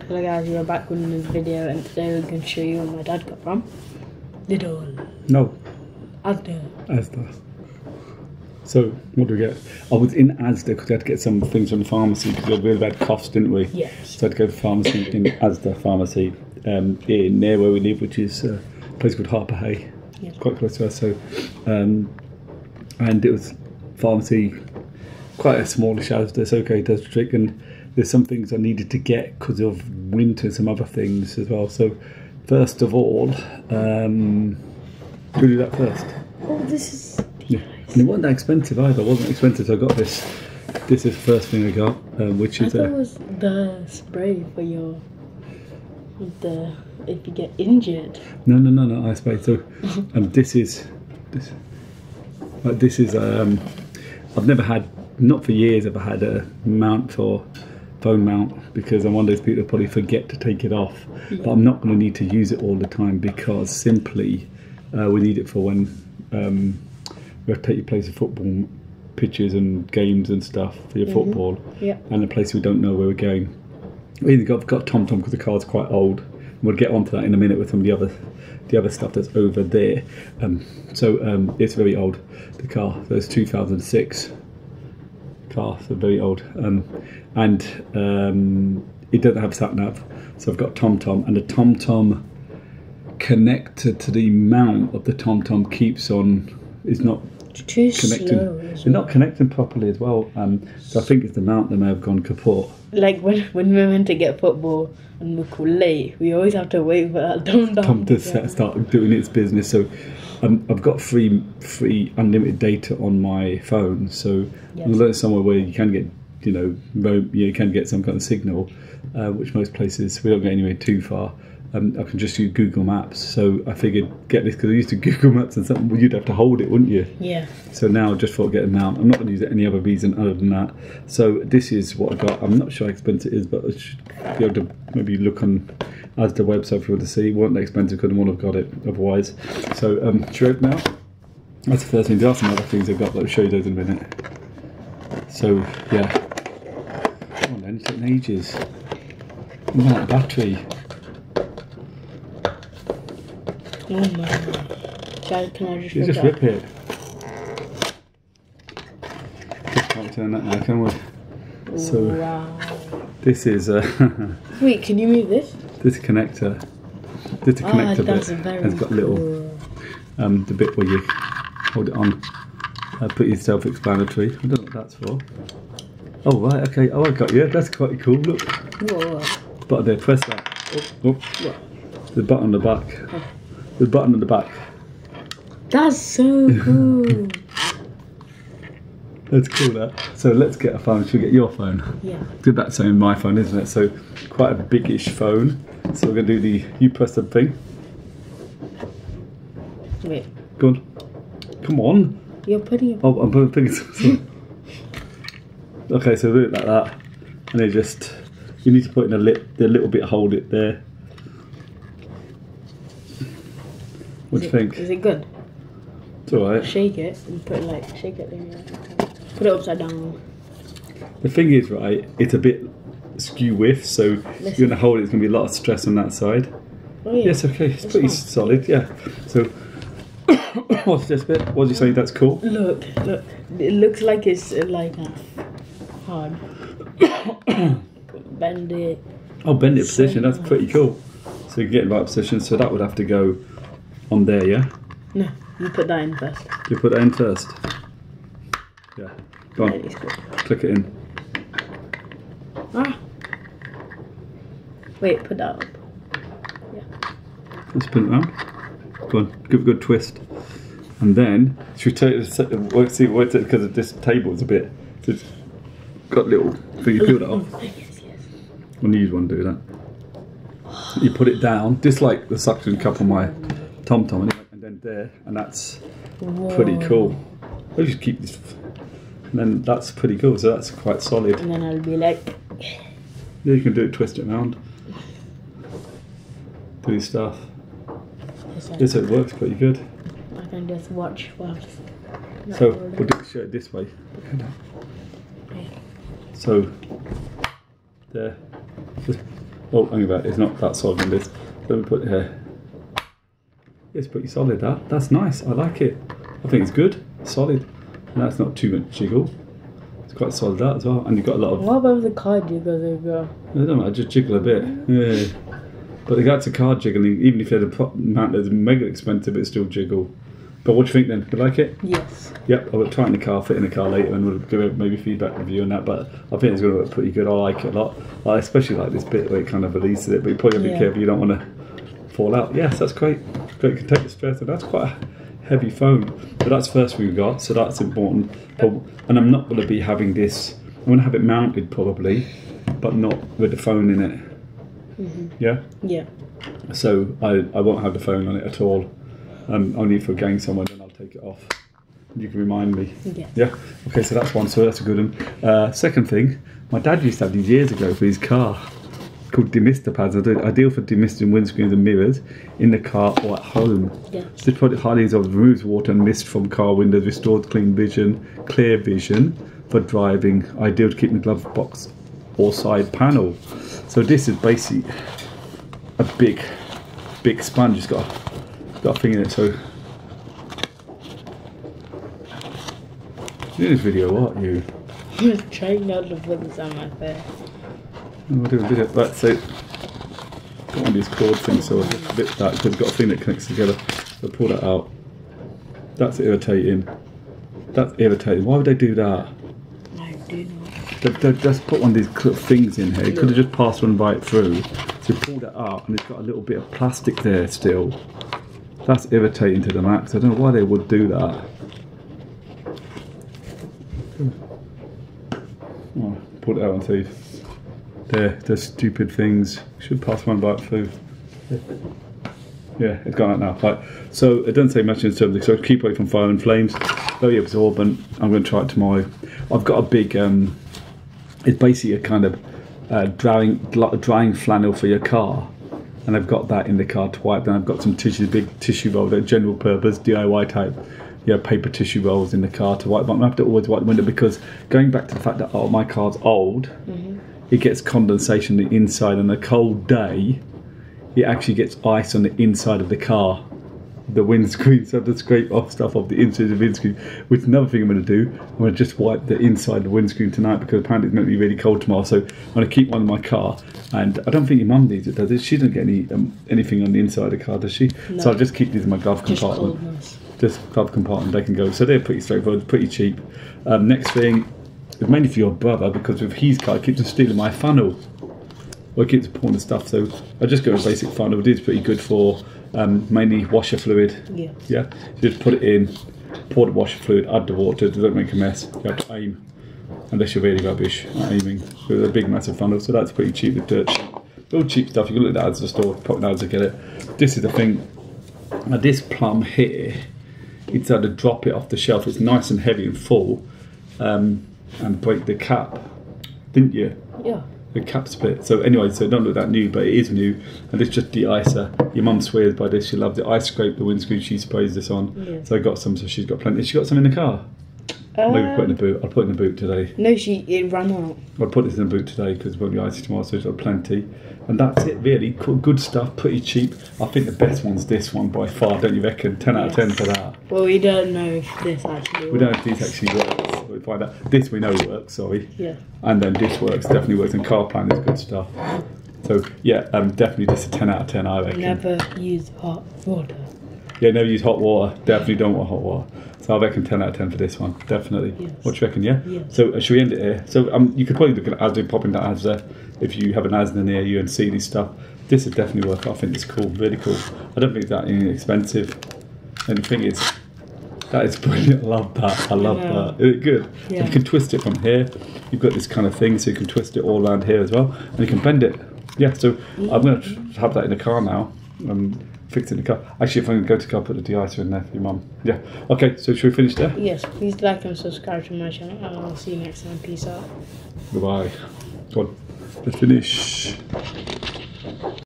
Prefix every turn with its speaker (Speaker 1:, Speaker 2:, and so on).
Speaker 1: Hello guys, we're back with another video, and today we're going to show you where my dad got from.
Speaker 2: No.
Speaker 1: ASDA.
Speaker 2: So, what do we get? I was in ASDA because I had to get some things from the pharmacy because we had really bad coughs, didn't we?
Speaker 1: Yes.
Speaker 2: So I had to go to the pharmacy in ASDA pharmacy near where we live, which is a place called Harper Hay.
Speaker 1: Yes.
Speaker 2: Quite close to us. So, and it was pharmacy, quite a smallish ASDA, it's okay, it does the trick. And there's some things I needed to get because of winter, some other things as well. So, first of all, we'll do that first.
Speaker 1: Oh, this is...
Speaker 2: Yeah. And it wasn't that expensive either. It wasn't expensive, so I got this. This is the first thing I got, which is...
Speaker 1: I thought it was the spray for your... if you get injured.
Speaker 2: No, eye spray. So, this is... I've never had, not for years, I've had a mount for phone mount because I'm one of those people that probably forget to take it off. Yeah. But I'm not going to need to use it all the time because simply we need it for when we have to take your place of football pitches and games and stuff for your football.
Speaker 1: Yeah. And
Speaker 2: a place we don't know where we're going. I've got TomTom because the car's quite old. We'll get onto that in a minute with some of the other stuff that's over there. It's very old, the car. So it's 2006 car, so very old. It doesn't have sat nav, so I've got TomTom, and the TomTom connector to the mount of the TomTom keeps on, is not
Speaker 1: too
Speaker 2: connecting.
Speaker 1: Slow
Speaker 2: They're not connecting properly as well. So I think it's the mount that may have gone kaput.
Speaker 1: Like when we went to get football and we're late, we always have to wait for that Tom
Speaker 2: to start doing its business. So I've got free unlimited data on my phone. So
Speaker 1: yes.
Speaker 2: There's somewhere where you can get, you can get some kind of signal, which most places we don't get anywhere too far. I can just use Google Maps. So I figured get this because I used to Google Maps and something. Well, you'd have to hold it, wouldn't you? Yeah. So now just thought I'd get a mount. I'm not going to use it any other reason other than that. So this is what I got. I'm not sure how expensive it is, but I should be able to maybe look on ASDA website if you want to see. It wasn't that expensive because I wouldn't have got it otherwise. So should we open now? That's the first thing. There are some other things I've got, but I'll show you those in a minute. So yeah. Come on then, it's taking ages. I'm out of battery.
Speaker 1: Oh my God. Can I
Speaker 2: just rip it? Just can't turn that now, can we? So,
Speaker 1: wow.
Speaker 2: This is
Speaker 1: wait, can you move this?
Speaker 2: This connector. This connector bit has got little the bit where you hold it on. Pretty self-explanatory. I don't know what that's for. Oh right, okay. Oh, I got you. That's quite cool. Look.
Speaker 1: Whoa.
Speaker 2: Button there. Press that. Oh. The button on the back.
Speaker 1: Oh.
Speaker 2: The button on the back.
Speaker 1: That's so cool.
Speaker 2: That's cool, that. So let's get a phone. Should we get your phone?
Speaker 1: Yeah.
Speaker 2: Did that same my phone, isn't it? So quite a biggish phone. So we're going to do you press the thing.
Speaker 1: Wait.
Speaker 2: Go on. Come on.
Speaker 1: You're putting it...
Speaker 2: Oh, I'm putting it... Okay, so do it like that. And then you need to put in the little bit, hold it there. What do you think?
Speaker 1: Is it good?
Speaker 2: It's alright.
Speaker 1: Shake it and put it shake it there. Put it upside down.
Speaker 2: The thing is, right, it's a bit skew width, so you're going to hold it, it's going to be a lot of stress on that side.
Speaker 1: Oh yeah.
Speaker 2: Yes, okay, it's pretty solid, yeah. So, what's this bit? What do you say, that's cool?
Speaker 1: Look. It looks like it's hard. Bend it.
Speaker 2: Oh, bend it position, that's pretty cool. So you get in the right position, so that would have to go on there, yeah?
Speaker 1: No, you put that in first.
Speaker 2: You put that in first? Yeah. Go on. Click it in.
Speaker 1: Ah. Wait, put that up. Yeah.
Speaker 2: Let's spin it around. Go on, give it a good twist. And then, should we take see what's it, because this table is a bit, it's got little thing, you peel that off.
Speaker 1: Yes.
Speaker 2: We'll use one to do that. You put it down, just like the suction cup on my TomTom, and then there, and that's pretty cool. I'll just keep this, and then that's pretty cool, so that's quite solid.
Speaker 1: And then I'll be like...
Speaker 2: Yeah, you can do it, twist it around. Do your stuff. Yes, it works pretty good.
Speaker 1: I can just watch whilst...
Speaker 2: So, we'll show it this way. So, there. Just Oh, hang about, it's not that solid in this. Let me put it here. It's pretty solid, that. That's nice, I like it. I think it's good, solid. And that's not too much jiggle. It's quite solid, that as well. And you've got a lot of...
Speaker 1: What about the card jiggle they've got?
Speaker 2: I don't know, I just jiggle a bit. Yeah. But the guys to card jiggling, even if you had a mount that's mega expensive, it still jiggle. But what do you think then? Do you like it?
Speaker 1: Yes.
Speaker 2: Yep, I will try it in the car, fit in the car later, and we'll give it maybe feedback review on that. But I think it's going to look pretty good. I like it a lot. I especially like this bit where it kind of releases it, but you probably got to be careful you don't want to fall out. Yes, that's great. Great, you can take the stress, and that's quite a heavy phone. But that's the first thing we got, so that's important. And I'm not going to be having this, I'm going to have it mounted probably, but not with the phone in it. Yeah?
Speaker 1: Yeah.
Speaker 2: So I won't have the phone on it at all. Only if we're going somewhere, then I'll take it off. You can remind me.
Speaker 1: Yeah.
Speaker 2: Yeah? Okay, so that's one, so that's a good one. Second thing, my dad used to have these years ago for his car, called demister pads. Ideal for demisting windscreens and mirrors in the car or at home.
Speaker 1: Yeah.
Speaker 2: This product highly absorbs, removes water and mist from car windows, restores clear vision for driving. Ideal to keep in the glove box or side panel. So this is basically a big sponge. It's got a thing in it. So you do this video, what you?
Speaker 1: I'm trying not to put this on my face.
Speaker 2: We'll do a video. Right, so got one of these cord things, so I'll just bit that because it's got a thing that connects together. So pull that out. That's irritating. That's irritating. Why would they do that?
Speaker 1: I do not.
Speaker 2: They've just put one of these little things in here. You could have just passed one right through. So you pull that out and it's got a little bit of plastic there still. That's irritating to the max. I don't know why they would do that. Oh, pull it out and see. They're stupid things. Should pass one right through. Yeah, it's gone out now. Right. So it doesn't say much in terms of, so keep away from fire and flames. Very absorbent. I'm going to try it tomorrow. I've got a big, it's basically a kind of drying flannel for your car. And I've got that in the car to wipe. Then I've got some big tissue rolls, they're general purpose, DIY type, paper tissue rolls in the car to wipe. But I have to always wipe the window because going back to the fact that my car's old, it gets condensation on the inside. On a cold day, it actually gets ice on the inside of the car, the windscreen. So I have to scrape off stuff off the inside of the windscreen. Which is another thing I'm going to do. I'm going to just wipe the inside of the windscreen tonight because apparently it's meant to be really cold tomorrow. So I'm going to keep one in my car. And I don't think your mum needs it, does it? She doesn't get anything on the inside of the car, does she? No. So I'll just keep these in my glove compartment. Just glove compartment, they can go. So they're pretty straightforward, pretty cheap. Next thing, it's mainly for your brother because with his car, he keeps on stealing my funnel. Or he keeps pouring the stuff. So I just go with a basic funnel. It is pretty good for mainly washer fluid. Yeah. Yeah. So just put it in, pour the washer fluid, add the water. Don't make a mess. You have to aim. Unless you're really rubbish at aiming with a big massive funnel, so that's pretty cheap with dirt. All cheap stuff. You can look at the ads at the store, pop the ads to get it. This is the thing. Now this plum here, it's had to drop it off the shelf. It's nice and heavy and full, and break the cap, didn't you? Yeah. The cap split. So anyway, so don't look that new, but it is new, and it's just de-icer. Your mum swears by this. She loves it. I scraped the windscreen. She sprays this on. Yeah. So I got some. So she's got plenty. She got some in the car. Maybe put in the boot. I'll put it in the boot today.
Speaker 1: No, it ran out.
Speaker 2: I'll put this in the boot today because it won't be icy tomorrow, so it's got plenty. And that's it, really. Good stuff, pretty cheap. I think the best one's this one by far, don't you reckon? 10 out of 10 for that.
Speaker 1: Well, we don't know if this actually works.
Speaker 2: We don't know if this actually works. We'll find out. This we know works, sorry.
Speaker 1: Yeah.
Speaker 2: And then this works, definitely works. And car plan is good stuff. So, yeah, definitely just a 10 out of 10, I reckon.
Speaker 1: Never use hot water.
Speaker 2: Yeah, never use hot water. Definitely don't want hot water. So I reckon 10 out of 10 for this one, definitely. Yes. What do you reckon, yeah? Yes. So should we end it here? So you could probably look at ASDA, pop into ASDA if you have an ASDA near you and see this stuff. This is definitely worth it. I think it's cool, really cool. I don't think it's that inexpensive. And the thing is, that is brilliant. I love that. I love that. Is it good? Yeah. And you can twist it from here. You've got this kind of thing, so you can twist it all around here as well. And you can bend it. Yeah, so I'm going to have that in the car now. Fix it in the car. Actually, if I'm going to go to the car, put the de-icer in there for your mum. Yeah. Okay, so should we finish there?
Speaker 1: Yes, please like and subscribe to my channel, and I'll see you next time. Peace out.
Speaker 2: Goodbye. Go on. Let's finish.